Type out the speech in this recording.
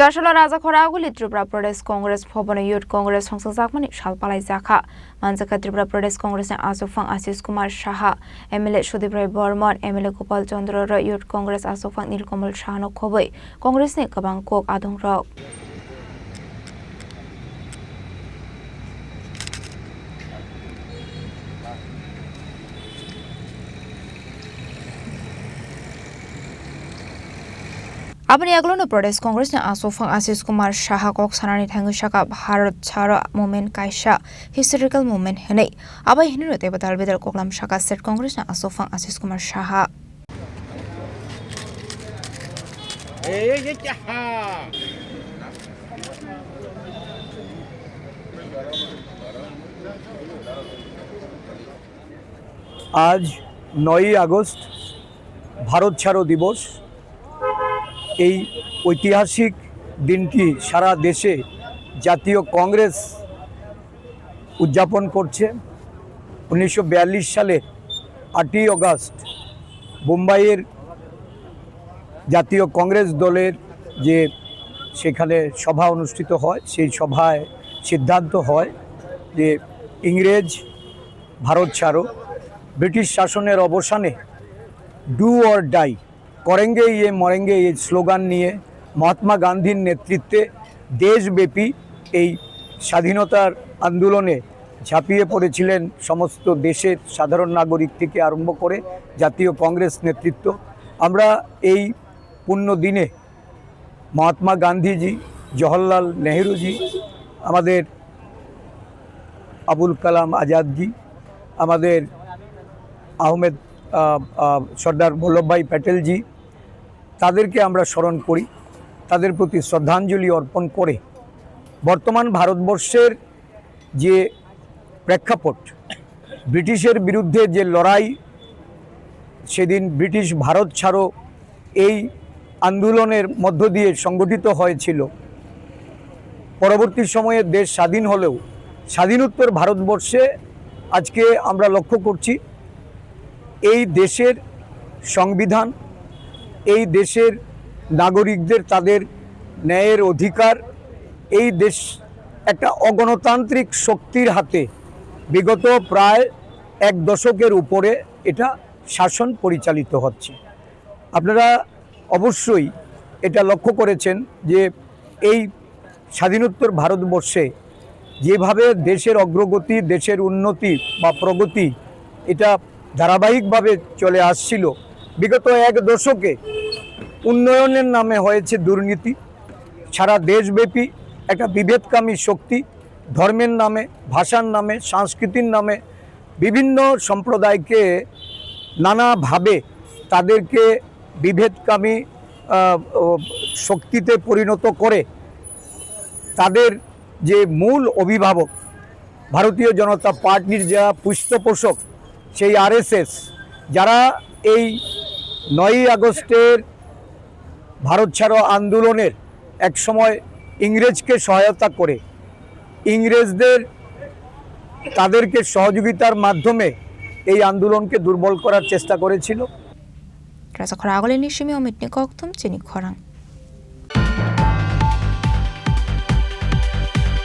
Joshua Raza Koraguli Tripura Pradesh Congress Phobona Youth Congress Hongsa Zakmani Shalpalai Zaka Manzaka Tripura Pradesh Congress and Asofang Asis Kumar Shaha MLA Shudibrai Bormar MLA Gopal Chandra Youth Congress Asofang Nilkamal Shano Khoboi Congress ne Kabangkok Adong Rok Abani Aglono Pradesh Congress na Asofang Asis Kumar Shaha Kok Sanani Thangshaka Bharat Chharo Movement Kaisha Historical Movement Henei Abai Hinu te Badal Bedal Koklam Shaka State Congress na Asofang Asis Kumar Shaha आज 9 August Bharat ছাড়ো দিবস এই ঐতিহাসিক দিনটি সারা দেশে জাতীয় কংগ্রেস উদযাপন করছে 1942 সালে 8 আগস্ট মুম্বাইয়ের জাতীয় কংগ্রেস দলের যে সেখানে সভা অনুষ্ঠিত হয় সেই সভায় সিদ্ধান্ত হয় যে ইংরেজ ভারত ছাড়ো ব্রিটিশ শাসনের অবসানে ডু অর ডাই করেঙ্গে ইয়ে মরেঙ্গে এই স্লোগান নিয়ে মহাত্মা গান্ধীর নেতৃত্বে দেশব্যাপী এই স্বাধীনতার আন্দোলনে ঝাঁপিয়ে পড়েছিলেন সমস্ত দেশের সাধারণ নাগরিক থেকে আরম্ভ করে জাতীয় কংগ্রেস নেতৃত্ব। আমরা এই পুণ্য দিনে মহাত্মা গান্ধীজি, জওহরলাল নেহরুজি, আমাদের আবুল কালাম আজাদজি, আমাদের আহমেদ সর্দার বল্লভভাই প্যাটেলজি, তাদেরকে আমরা স্মরণ করি, তাদের প্রতি শ্রদ্ধাঞ্জলি অর্পণ করে বর্তমান ভারতবর্ষের যে প্রেক্ষাপট, ব্রিটিশের বিরুদ্ধে যে লড়াই সেদিন ব্রিটিশ ভারত ছাড়ো এই আন্দোলনের মধ্য দিয়ে সংগঠিত হয়েছিল। পরবর্তী সময়ে দেশ স্বাধীন হলেও স্বাধীনোত্তর ভারতবর্ষে আজকে আমরা লক্ষ্য করছি এই দেশের সংবিধান, এই দেশের নাগরিকদের তাদের ন্যায়ের অধিকার, এই দেশ একটা অগণতান্ত্রিক শক্তির হাতে বিগত প্রায় 1 দশকের উপরে এটা শাসন পরিচালিত হচ্ছে। আপনারা অবশ্যই এটা লক্ষ্য করেছেন যে এই স্বাধীনোত্তর ভারতবর্ষে যেভাবে দেশের অগ্রগতি, দেশের উন্নতি বা প্রগতি এটা ধারাবাহিকভাবে চলে আসছিল, বিগত 1 দশকে উন্নয়নের নামে হয়েছে দুর্নীতি। সারা দেশব্যাপী একটা বিভেদকামী শক্তি ধর্মের নামে, ভাষার নামে, সংস্কৃতির নামে বিভিন্ন সম্প্রদায়কে নানাভাবে তাদেরকে বিভেদকামী শক্তিতে পরিণত করে তাদের যে মূল অভিভাবক ভারতীয় জনতা পার্টির যা পৃষ্ঠপোষক সেই আরএসএস, যারা এই 9 আগস্টের ভারত ছাড়ো আন্দোলনের এক সময় ইংরেজকে সহায়তা করে ইংরেজদের তাদেরকে সহযোগিতার মাধ্যমে এই আন্দোলনকে দুর্বল করার চেষ্টা করেছিল। Raza Koraguli Nishimi Omitni Koktum Chini Korang